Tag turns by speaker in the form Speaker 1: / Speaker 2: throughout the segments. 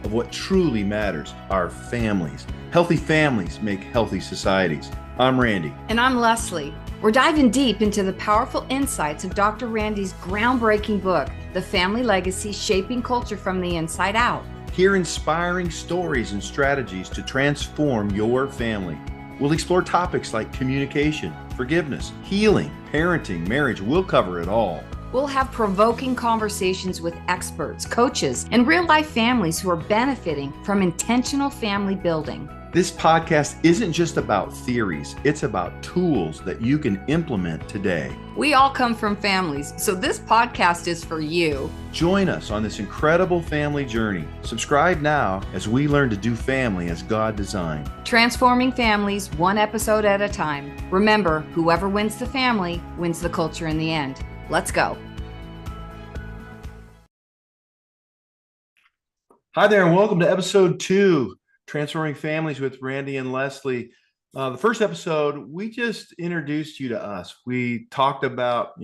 Speaker 1: of what truly matters, our families. Healthy families make healthy societies. I'm Randy.
Speaker 2: And I'm Leslie. We're diving deep into the powerful insights of Dr. Randy's groundbreaking book, The Family Legacy: Shaping Culture from the Inside Out.
Speaker 1: Hear inspiring stories and strategies to transform your family. We'll explore topics like communication, forgiveness, healing, parenting, marriage. We'll cover it all.
Speaker 2: We'll have provoking conversations with experts, coaches, and real-life families who are benefiting from intentional family building.
Speaker 1: This podcast isn't just about theories, it's about tools that you can implement today.
Speaker 2: We all come from families, so this podcast is for you.
Speaker 1: Join us on this incredible family journey. Subscribe now as we learn to do family as God designed.
Speaker 2: Transforming families one episode at a time. Remember, whoever wins the family wins the culture in the end. Let's go.
Speaker 1: Hi there, and welcome to episode 2, Transforming Families with Randy and Leslie. The first episode, we just introduced you to us. We talked about,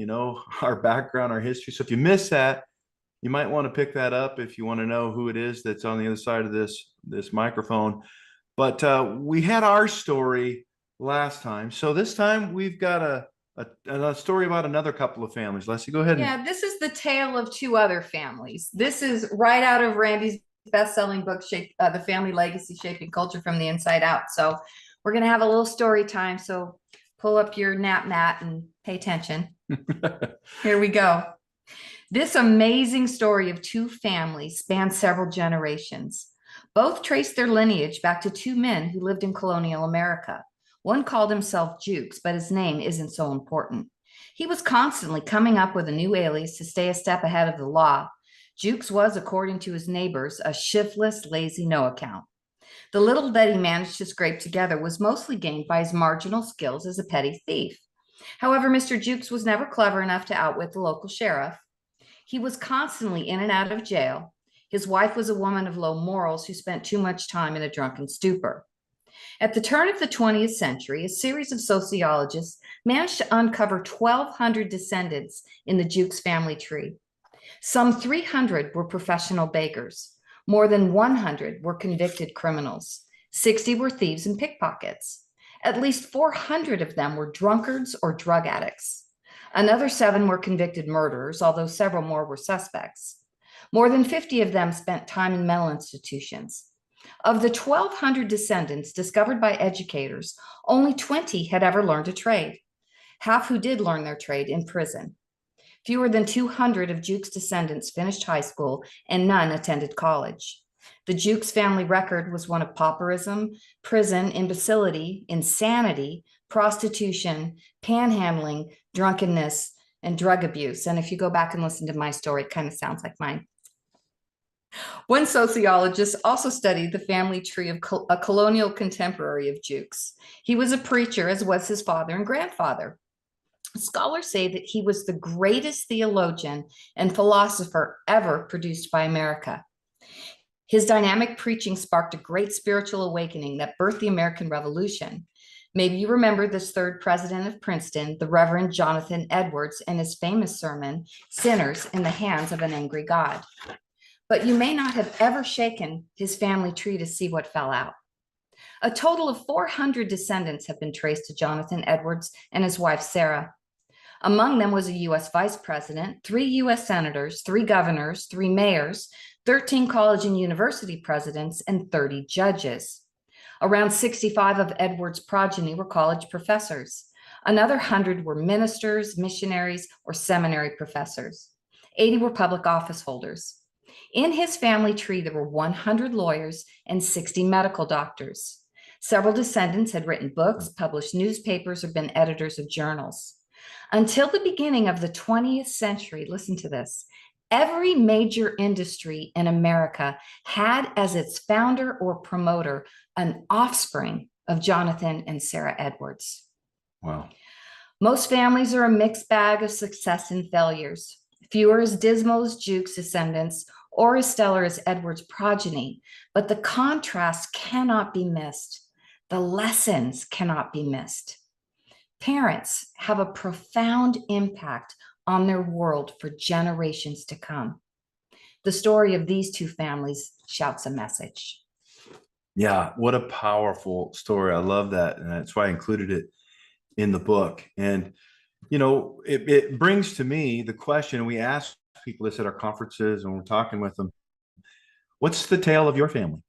Speaker 1: our background, our history. So if you missed that, you might want to pick that up if you want to know who it is that's on the other side of this microphone. But we had our story last time. So this time we've got a story about another couple of families. Leslie, go ahead.
Speaker 2: Yeah, this is the tale of two other families. This is right out of Randy's best-selling book, The Family Legacy: Shaping Culture from the Inside Out. So we're going to have a little story time. So pull up your nap mat and pay attention. Here we go. This amazing story of two families spans several generations. Both trace their lineage back to two men who lived in colonial America. One called himself Jukes, but his name isn't so important. He was constantly coming up with a new alias to stay a step ahead of the law. Jukes was, according to his neighbors, a shiftless, lazy no-account. The little that he managed to scrape together was mostly gained by his marginal skills as a petty thief. However, Mr. Jukes was never clever enough to outwit the local sheriff. He was constantly in and out of jail. His wife was a woman of low morals who spent too much time in a drunken stupor. At the turn of the 20th century, a series of sociologists managed to uncover 1,200 descendants in the Jukes family tree. Some 300 were professional beggars. More than 100 were convicted criminals. 60 were thieves and pickpockets. At least 400 of them were drunkards or drug addicts. Another 7 were convicted murderers, although several more were suspects. More than 50 of them spent time in mental institutions. Of the 1,200 descendants discovered by educators, only 20 had ever learned a trade. Half who did learn their trade in prison. Fewer than 200 of Jukes' descendants finished high school, and none attended college. The Jukes family record was one of pauperism, prison, imbecility, insanity, prostitution, panhandling, drunkenness, and drug abuse. And if you go back and listen to my story, it kind of sounds like mine. One sociologist also studied the family tree of a colonial contemporary of Jukes. He was a preacher, as was his father and grandfather. Scholars say that he was the greatest theologian and philosopher ever produced by America. His dynamic preaching sparked a great spiritual awakening that birthed the American Revolution. Maybe you remember this third president of Princeton, the Reverend Jonathan Edwards, and his famous sermon, Sinners in the Hands of an Angry God. But you may not have ever shaken his family tree to see what fell out. A total of 400 descendants have been traced to Jonathan Edwards and his wife, Sarah. Among them was a U.S. vice president, 3 U.S. senators, 3 governors, 3 mayors, 13 college and university presidents, and 30 judges. Around 65 of Edwards' progeny were college professors. Another 100 were ministers, missionaries, or seminary professors. 80 were public office holders. In his family tree, there were 100 lawyers and 60 medical doctors. Several descendants had written books, published newspapers, or been editors of journals. Until the beginning of the 20th century, listen to this, every major industry in America had as its founder or promoter an offspring of Jonathan and Sarah Edwards.
Speaker 1: Wow.
Speaker 2: Most families are a mixed bag of success and failures. Few are as dismal as Jukes' descendants or as stellar as Edwards' progeny, but the contrast cannot be missed. The lessons cannot be missed. Parents have a profound impact on their world for generations to come. the story of these two families shouts a message.
Speaker 1: Yeah, what a powerful story. I love that. And that's why I included it in the book. And, it brings to me the question, we ask people this at our conferences and we're talking with them, what's the tale of your family?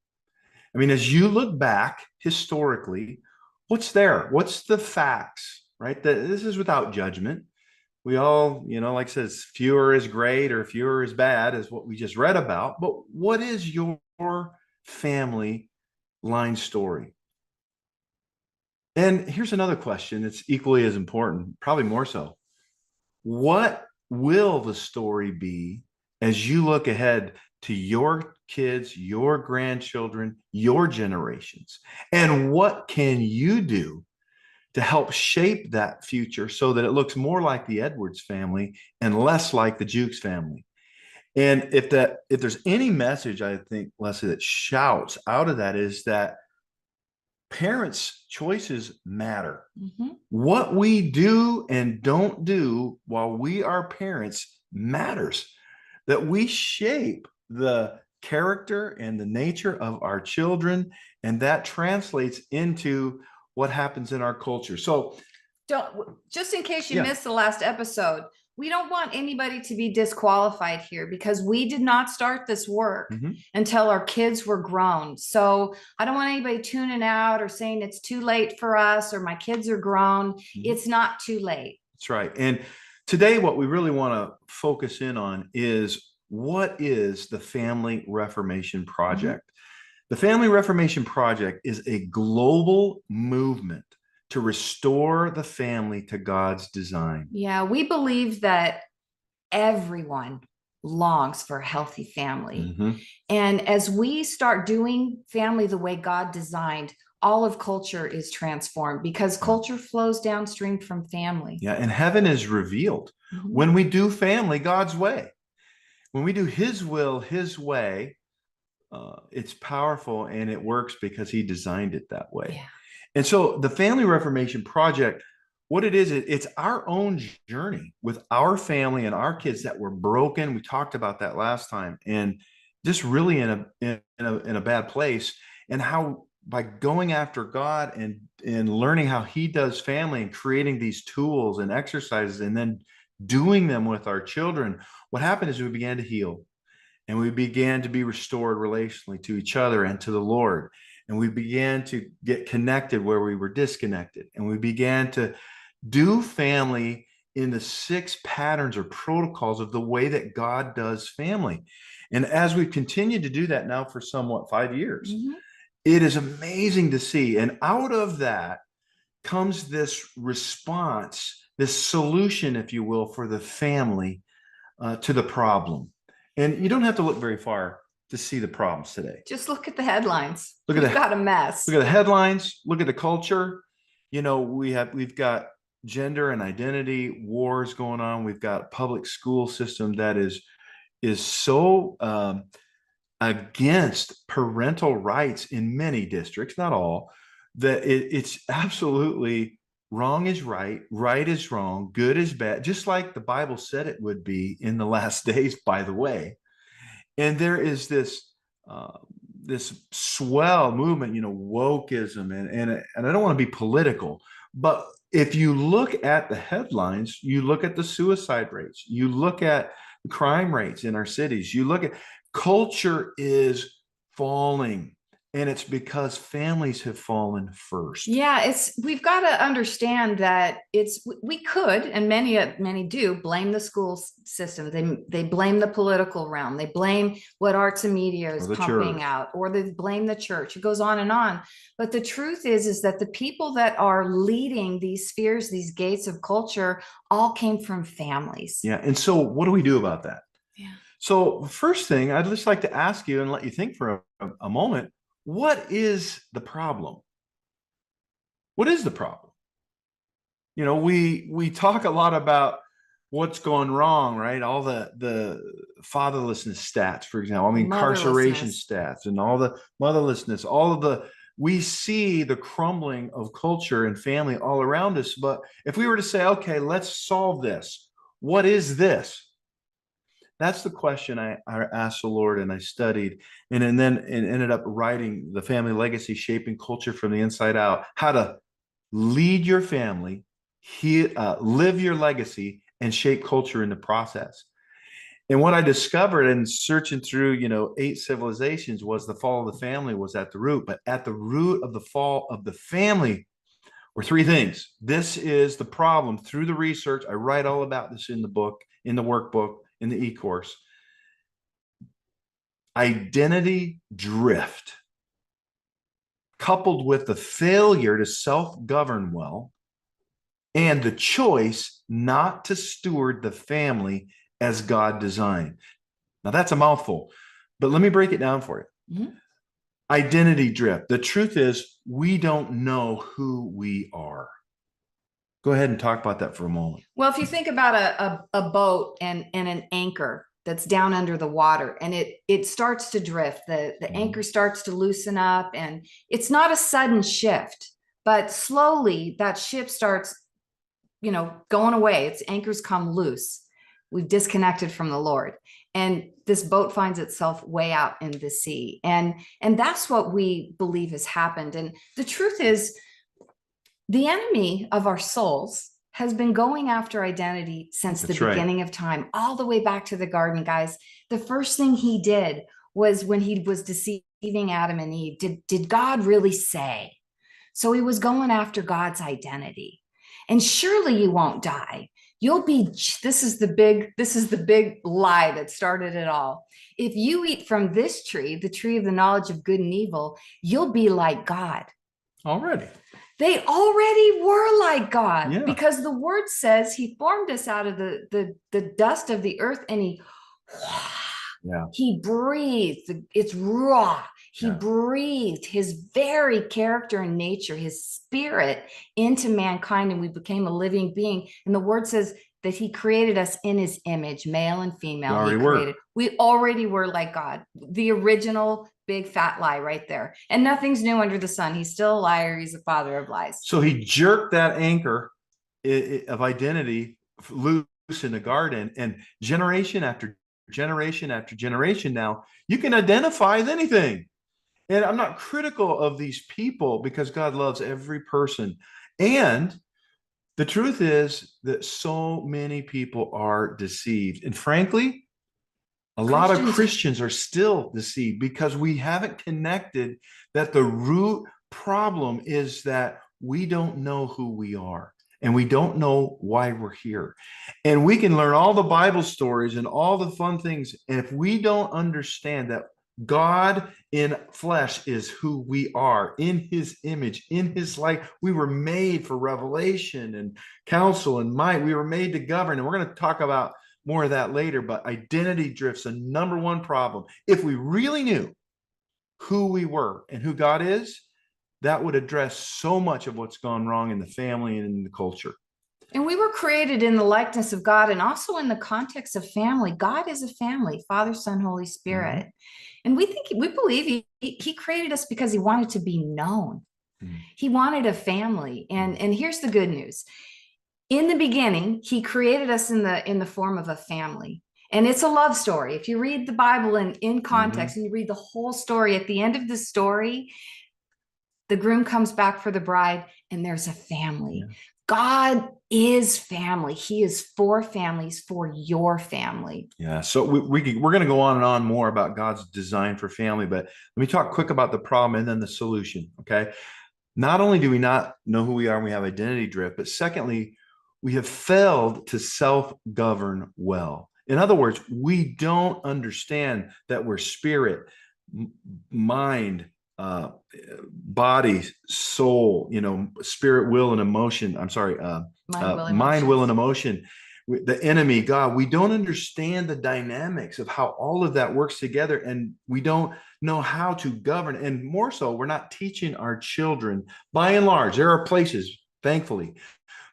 Speaker 1: I mean, as you look back historically, what's there? What's the facts, right? That this is without judgment. We all, like I says, fewer is great or fewer is bad is what we just read about. But what is your family line story? And here's another question that's equally as important, probably more so. What will the story be as you look ahead to your kids, your grandchildren, your generations? And what can you do to help shape that future so that it looks more like the Edwards family and less like the Jukes family? And if there's any message, I think, Leslie, that shouts out of that is that parents' choices matter.
Speaker 2: Mm-hmm.
Speaker 1: What we do and don't do while we are parents matters. That we shape the character and the nature of our children, and that translates into what happens in our culture. So,
Speaker 2: just in case you missed the last episode, we don't want anybody to be disqualified here because we did not start this work until our kids were grown. So I don't want anybody tuning out or saying it's too late for us or my kids are grown. It's not too late.
Speaker 1: That's right. And today, what we really want to focus in on is, what is the Family Reformation Project? The Family Reformation Project is a global movement to restore the family to God's design.
Speaker 2: Yeah, we believe that everyone longs for a healthy family. And as we start doing family the way God designed, all of culture is transformed because culture flows downstream from family.
Speaker 1: Yeah, and heaven is revealed when we do family God's way. When we do His will, His way, it's powerful and it works because He designed it that way.
Speaker 2: Yeah.
Speaker 1: And so the Family Reformation Project, what it is, it's our own journey with our family and our kids that were broken. We talked about that last time, and just really in a bad place, and how by going after God and learning how He does family and creating these tools and exercises and then doing them with our children, what happened is we began to heal and we began to be restored relationally to each other and to the Lord. And we began to get connected where we were disconnected. And we began to do family in the 6 patterns or protocols of the way that God does family. And as we've continued to do that now for somewhat 5 years, it is amazing to see. And out of that comes this response, this solution, if you will, for the family to the problem. And you don't have to look very far to see the problems today.
Speaker 2: Just look at the headlines.
Speaker 1: We've
Speaker 2: got a mess.
Speaker 1: Look at the headlines. Look at the culture. We've got gender and identity wars going on. We've got a public school system that is so against parental rights in many districts, not all, that it's absolutely wrong is right, right is wrong, good is bad, just like the Bible said it would be in the last days, by the way. And there is this swell movement, wokeism, and I don't want to be political, but if you look at the headlines, you look at the suicide rates, you look at the crime rates in our cities, you look at culture is falling. And it's because families have fallen first.
Speaker 2: Yeah, we've got to understand that we could, and many do, blame the school system. They blame the political realm. They blame what arts and media is pumping out, or they blame the church. It goes on and on. But the truth is that the people that are leading these spheres, these gates of culture, all came from families.
Speaker 1: Yeah. And so what do we do about that?
Speaker 2: Yeah.
Speaker 1: So first thing, I'd just like to ask you and let you think for a moment. What is the problem? What is the problem? We talk a lot about what's going wrong, right? All the fatherlessness stats, for example, incarceration stats and all the motherlessness, we see the crumbling of culture and family all around us. But if we were to say, okay, let's solve this, what is this? That's the question I asked the Lord, and I studied, and then and ended up writing The Family Legacy, Shaping Culture from the Inside Out, how to lead your family, live your legacy, and shape culture in the process. And what I discovered in searching through, 8 civilizations, was the fall of the family was at the root. But at the root of the fall of the family were 3 things. This is the problem through the research. I write all about this in the book, in the workbook, in the e-course. Identity drift, coupled with the failure to self-govern well, and the choice not to steward the family as God designed. Now that's a mouthful, but let me break it down for you. Mm-hmm. Identity drift. The truth is, we don't know who we are. Go ahead and talk about that for a moment.
Speaker 2: Well, if you think about a boat and an anchor that's down under the water, and it starts to drift, the anchor starts to loosen up, and it's not a sudden shift, but slowly that ship starts, going away. Its anchors come loose. We've disconnected from the Lord, and this boat finds itself way out in the sea. And that's what we believe has happened. And the truth is, the enemy of our souls has been going after identity since the beginning of time, all the way back to the garden, guys. The first thing he did was when he was deceiving Adam and Eve. Did God really say? So he was going after God's identity. And surely you won't die. You'll be, this is the big lie that started it all. If you eat from this tree, the tree of the knowledge of good and evil, you'll be like God.
Speaker 1: Already.
Speaker 2: They already were like God, because the word says he formed us out of the dust of the earth, and he breathed. It's raw. He breathed his very character and nature, his spirit, into mankind, and we became a living being. And the word says that he created us in his image, male and female. We already were like God. The original big fat lie right there. And nothing's new under the sun. He's still a liar. He's a father of lies.
Speaker 1: So he jerked that anchor of identity loose in the garden, and generation after generation after generation, now you can identify with anything. And I'm not critical of these people, because God loves every person. And the truth is that so many people are deceived. And frankly, a lot of Christians are still deceived, because we haven't connected that the root problem is that we don't know who we are, and we don't know why we're here. And we can learn all the Bible stories and all the fun things, and if we don't understand that God in flesh is who we are, in his image, in his light. We were made for revelation and counsel and might. We were made to govern. And we're going to talk about more of that later, but identity drift's a number one problem. If we really knew who we were and who God is, that would address so much of what's gone wrong in the family and in the culture.
Speaker 2: And we were created in the likeness of God, and also in the context of family. God is a family, Father, Son, Holy Spirit. Mm-hmm. And we believe he created us because he wanted to be known. Mm-hmm. He wanted a family. And here's the good news. In the beginning, he created us in the form of a family. And it's a love story. If you read the Bible in context, and you read the whole story, at the end of the story, the groom comes back for the bride, and there's a family. Yeah. God is family. He is for families, for your family.
Speaker 1: Yeah. So we're going to go on and on more about God's design for family, but let me talk quick about the problem and then the solution. Okay. Not only do we not know who we are and we have identity drift, but secondly, we have failed to self-govern well. In other words, we don't understand that we're spirit, mind, body, soul, spirit, will, and emotion. I'm sorry, mind, will, and emotion. The enemy, God, we don't understand the dynamics of how all of that works together, and we don't know how to govern. And more so, we're not teaching our children. By and large, there are places, thankfully,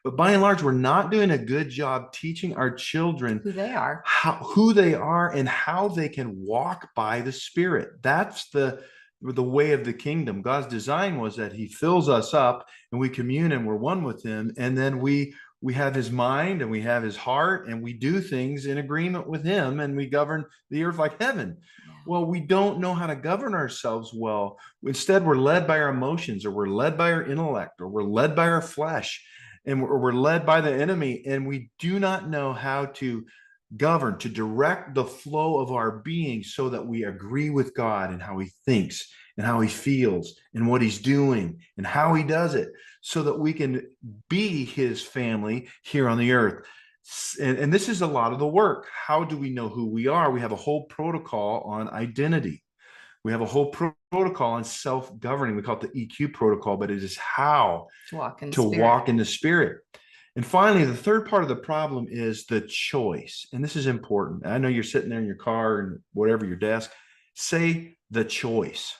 Speaker 1: but by and large, we're not doing a good job teaching our children
Speaker 2: who they are,
Speaker 1: and how they can walk by the Spirit. That's the way of the kingdom. God's design was that he fills us up and we commune and we're one with him. And then we we have his mind and we have his heart, and we do things in agreement with him, and we govern the earth like heaven.
Speaker 2: Yeah.
Speaker 1: Well, we don't know how to govern ourselves well. Instead, we're led by our emotions, or we're led by our intellect, or we're led by our flesh, and we're led by the enemy, and we do not know how to govern, to direct the flow of our being so that we agree with God and how he thinks and how he feels and what he's doing and how he does it, so that we can be his family here on the earth. And this is a lot of the work. How do we know who we are? We have a whole protocol on identity. We have a whole protocol on self-governing. We call it the EQ protocol, but it is how
Speaker 2: To walk in
Speaker 1: the spirit. And finally, the third part of the problem is the choice. And this is important. I know you're sitting there in your car and whatever, your desk. Say the choice.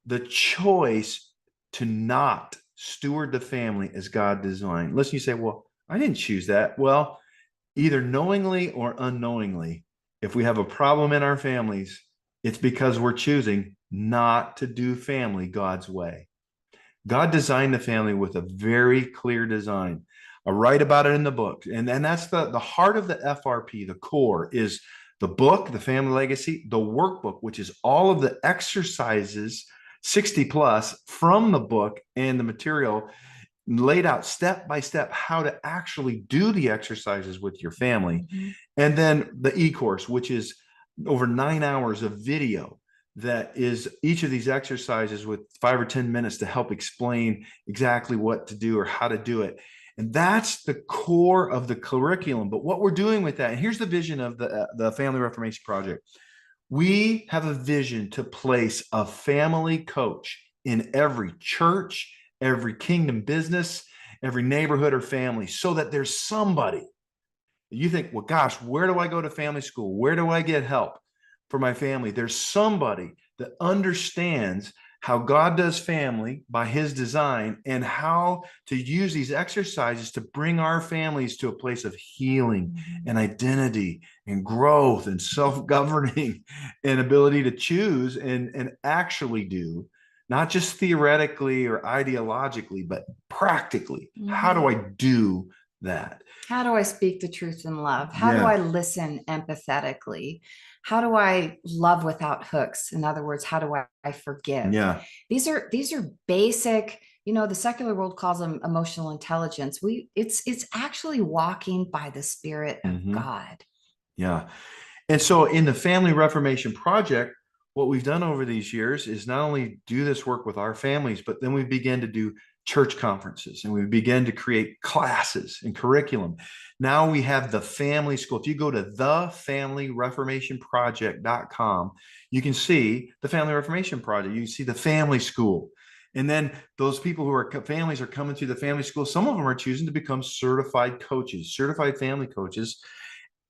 Speaker 1: The choice to not steward the family as God designed. Listen, you say, well, I didn't choose that. Well, either knowingly or unknowingly, if we have a problem in our families, it's because we're choosing not to do family God's way. God designed the family with a very clear design. I write about it in the book. And that's the heart of the FRP. The core is the book, The Family Legacy, the workbook, which is all of the exercises, 60 plus from the book, and the material laid out step by step how to actually do the exercises with your family.
Speaker 2: Mm-hmm.
Speaker 1: And then the e-course, which is over 9 hours of video that is each of these exercises with 5 or 10 minutes to help explain exactly what to do or how to do it. And that's the core of the curriculum. But what we're doing with that, and here's the vision of the Family Reformation Project. We have a vision to place a family coach in every church, every kingdom business, every neighborhood or family, so that there's somebody. You think, well, gosh, where do I go to family school? Where do I get help for my family? There's somebody that understands how God does family by his design, and how to use these exercises to bring our families to a place of healing and identity and growth and self-governing and ability to choose and actually do, not just theoretically or ideologically, but practically. Mm-hmm. How do I do that?
Speaker 2: How do I speak the truth in love? How do I listen empathetically? How do I love without hooks? In other words, how do I forgive?
Speaker 1: Yeah.
Speaker 2: These are basic, the secular world calls them emotional intelligence. It's actually walking by the Spirit of God.
Speaker 1: Yeah. And so in the Family Reformation Project, what we've done over these years is not only do this work with our families, but then we begin to do church conferences, and we begin to create classes and curriculum. Now we have the family school. If you go to thefamilyreformationproject.com, you can see the Family Reformation Project. You can see the family school. And then those people who are families are coming through the family school. Some of them are choosing to become certified coaches, certified family coaches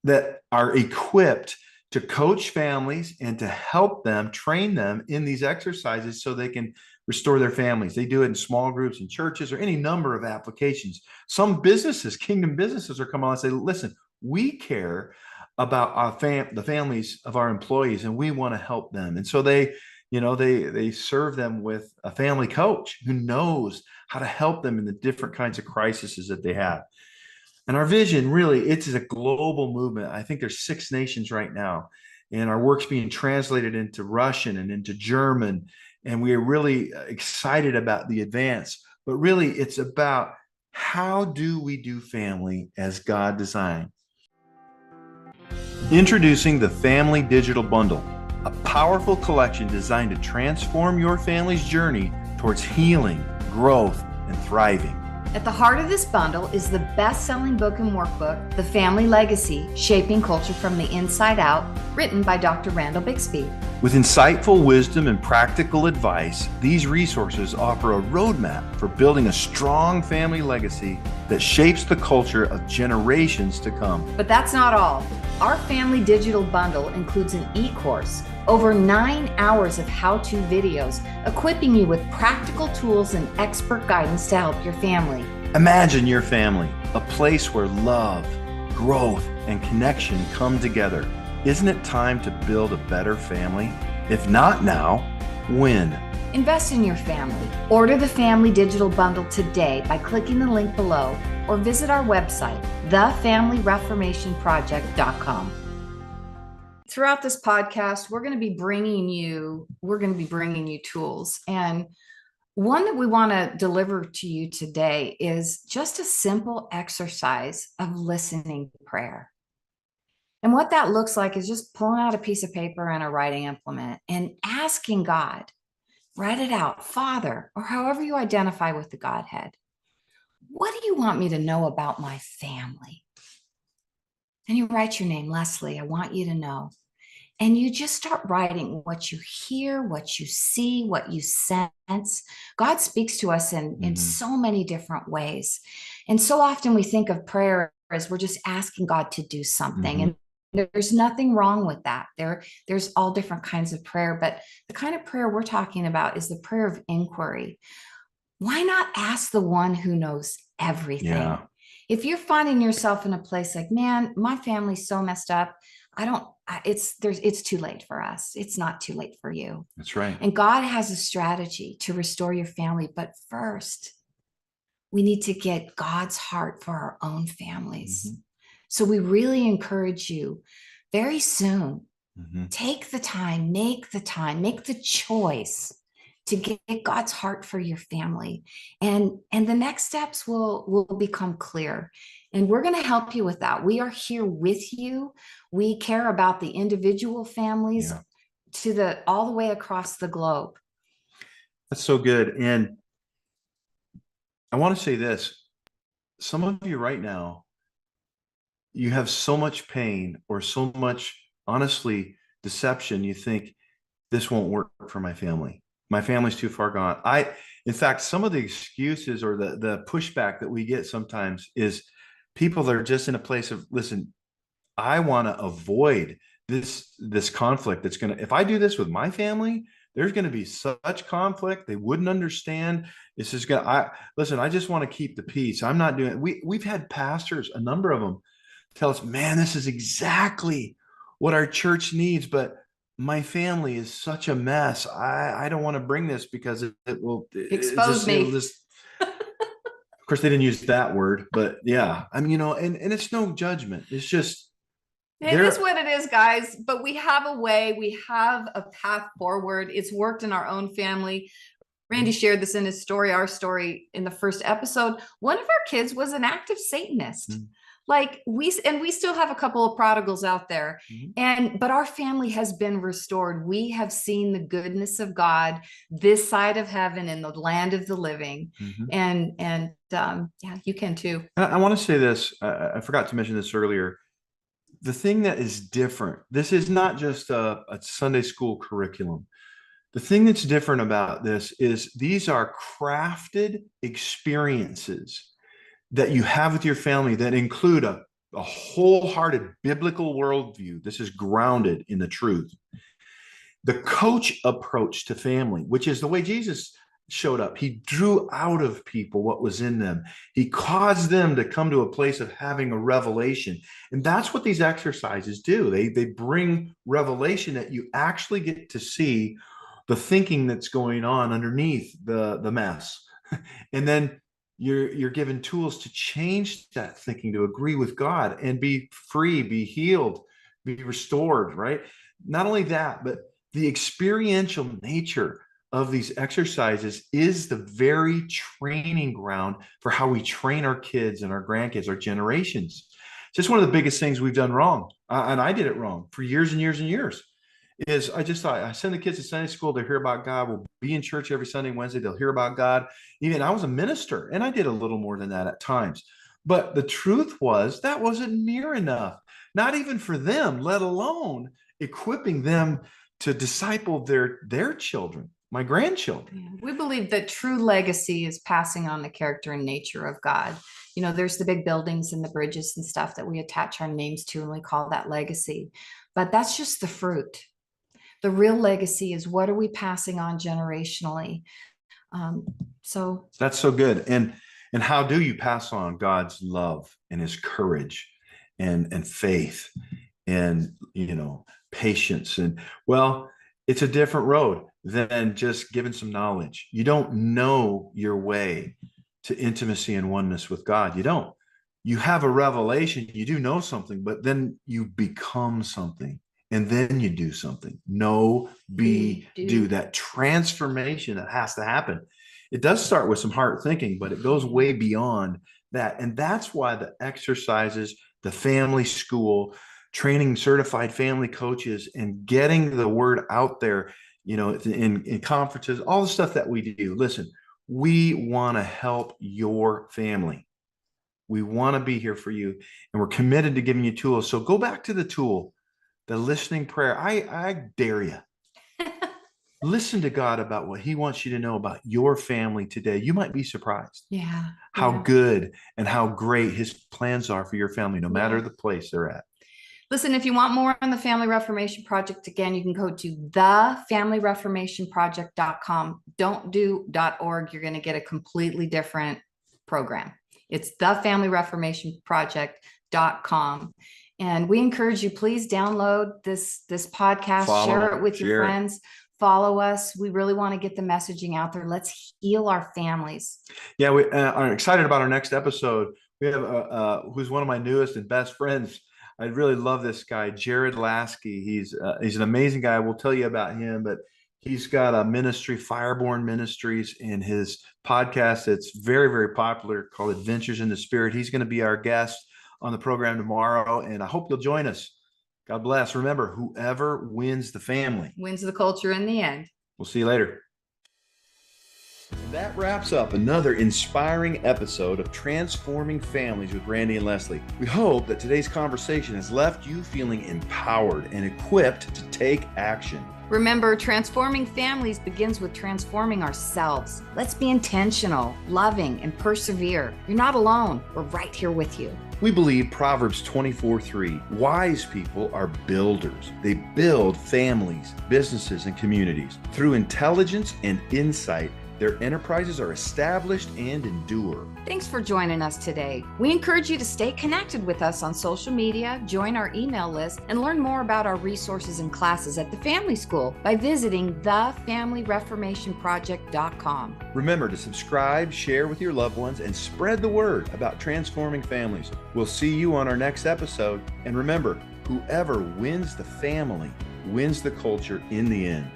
Speaker 1: that are equipped to coach families and to help them, train them in these exercises so they can restore their families. They do it in small groups in churches or any number of applications. Some businesses, kingdom businesses, are coming on and say, listen, we care about the families of our employees, and we want to help them. And so they serve them with a family coach who knows how to help them in the different kinds of crises that they have. And our vision, really, it's a global movement. I think there's 6 nations right now, and our work's being translated into Russian and into German. And we are really excited about the advance. But really, it's about how do we do family as God designed. Introducing the Family Digital Bundle, a powerful collection designed to transform your family's journey towards healing, growth, and thriving.
Speaker 2: At the heart of this bundle is the best-selling book and workbook, The Family Legacy, Shaping Culture from the Inside Out, written by Dr. Randall Bixby.
Speaker 1: With insightful wisdom and practical advice, these resources offer a roadmap for building a strong family legacy that shapes the culture of generations to come.
Speaker 2: But that's not all. Our Family Digital Bundle includes an e-course, over 9 hours of how-to videos, equipping you with practical tools and expert guidance to help your family.
Speaker 1: Imagine your family, a place where love, growth, and connection come together. Isn't it time to build a better family? If not now, when?
Speaker 2: Invest in your family. Order the Family Digital Bundle today by clicking the link below or visit our website, thefamilyreformationproject.com. Throughout this podcast, we're going to be bringing you tools. And one that we want to deliver to you today is just a simple exercise of listening to prayer. And what that looks like is just pulling out a piece of paper and a writing implement and asking God, write it out, Father, or however you identify with the Godhead. What do you want me to know about my family? And you write your name, Leslie, I want you to know. And you just start writing what you hear, what you see, what you sense. God speaks to us in so many different ways. And so often we think of prayer as we're just asking God to do something. And there's nothing wrong with that. There's all different kinds of prayer, but the kind of prayer we're talking about is the prayer of inquiry. Why not ask the one who knows everything?
Speaker 1: Yeah.
Speaker 2: If you're finding yourself in a place like, man, my family's so messed up, it's too late for us. It's not too late for you.
Speaker 1: That's right.
Speaker 2: And God has a strategy to restore your family. But first, we need to get God's heart for our own families. So we really encourage you very soon, take the time, make the choice to get God's heart for your family. And the next steps will become clear. And we're going to help you with that. We are here with you. We care about the individual families all the way across the globe.
Speaker 1: That's so good. And I want to say this. Some of you right now, you have so much pain or so much, honestly, deception. You think this won't work for my family. My family's too far gone. In fact, some of the excuses or the pushback that we get sometimes is people that are just in a place of, listen, I want to avoid this conflict. That's going to, if I do this with my family, there's going to be such conflict. They wouldn't understand. This is going to, listen, I just want to keep the peace. I'm not doing it. We've had pastors, a number of them, tell us, man, this is exactly what our church needs, but my family is such a mess. I don't want to bring this because it will
Speaker 2: expose me.
Speaker 1: Of course, they didn't use that word, but yeah, I mean, and it's no judgment. It's just,
Speaker 2: it is what it is, guys. But we have a way, we have a path forward. It's worked in our own family. Randy shared this in his story, our story in the first episode. One of our kids was an active Satanist. Like we still have a couple of prodigals out there, but our family has been restored. We have seen the goodness of God this side of heaven in the land of the living. And you can too.
Speaker 1: I want to say this. I forgot to mention this earlier. The thing that is different, this is not just a Sunday school curriculum. The thing that's different about this is these are crafted experiences that you have with your family that include a wholehearted biblical worldview. This is grounded in the truth. The coach approach to family, which is the way Jesus showed up. He drew out of people what was in them. He caused them to come to a place of having a revelation. And that's what these exercises do. They bring revelation that you actually get to see the thinking that's going on underneath the mess. And then you're given tools to change that thinking, to agree with God and be free, be healed, be restored, right? Not only that, but the experiential nature of these exercises is the very training ground for how we train our kids and our grandkids, our generations. It's just one of the biggest things we've done wrong. And I did it wrong for years and years and years. Is I just thought I send the kids to Sunday school to hear about God. We'll be in church every Sunday and Wednesday. They'll hear about God. Even I was a minister and I did a little more than that at times. But the truth was that wasn't near enough, not even for them, let alone equipping them to disciple their children, my grandchildren.
Speaker 2: We believe that true legacy is passing on the character and nature of God. There's the big buildings and the bridges and stuff that we attach our names to, and we call that legacy. But that's just the fruit. The real legacy is, what are we passing on generationally? So
Speaker 1: that's so good. And how do you pass on God's love and his courage and faith and, patience? And well, it's a different road than just giving some knowledge. You don't know your way to intimacy and oneness with God. You don't. You have a revelation, you do know something, but then you become something, and then you do something. Know, be, do. That transformation that has to happen. It does start with some heart thinking, but it goes way beyond that. And that's why the exercises, the family school, training certified family coaches, and getting the word out there, in conferences, all the stuff that we do. Listen, we want to help your family. We want to be here for you, and we're committed to giving you tools. So go back to the tool, the listening prayer. I dare you. Listen to God about what he wants you to know about your family today. You might be surprised.
Speaker 2: Yeah.
Speaker 1: How good and how great his plans are for your family, no matter the place they're at.
Speaker 2: Listen, if you want more on the Family Reformation Project, again, you can go to thefamilyreformationproject.com. Don't do .org. You're going to get a completely different program. It's thefamilyreformationproject.com. And we encourage you, please download this podcast, share it with your friends, follow us. We really want to get the messaging out there. Let's heal our families.
Speaker 1: Yeah, we are excited about our next episode. We have who's one of my newest and best friends. I really love this guy, Jared Lasky. He's an amazing guy. We'll tell you about him, but he's got a ministry, Fireborn Ministries, in his podcast that's very, very popular called Adventures in the Spirit. He's going to be our guest on the program tomorrow, and I hope you'll join us. God bless. Remember, whoever wins the family
Speaker 2: wins the culture in the end.
Speaker 1: We'll see you later. That wraps up another inspiring episode of Transforming Families with Randy and Leslie. We hope that today's conversation has left you feeling empowered and equipped to take action.
Speaker 2: Remember, transforming families begins with transforming ourselves. Let's be intentional, loving, and persevere. You're not alone. We're right here with you.
Speaker 1: We believe Proverbs 24:3, wise people are builders. They build families, businesses, and communities. Through intelligence and insight, their enterprises are established and endure.
Speaker 2: Thanks for joining us today. We encourage you to stay connected with us on social media, join our email list, and learn more about our resources and classes at the Family School by visiting thefamilyreformationproject.com.
Speaker 1: Remember to subscribe, share with your loved ones, and spread the word about transforming families. We'll see you on our next episode. And remember, whoever wins the family wins the culture in the end.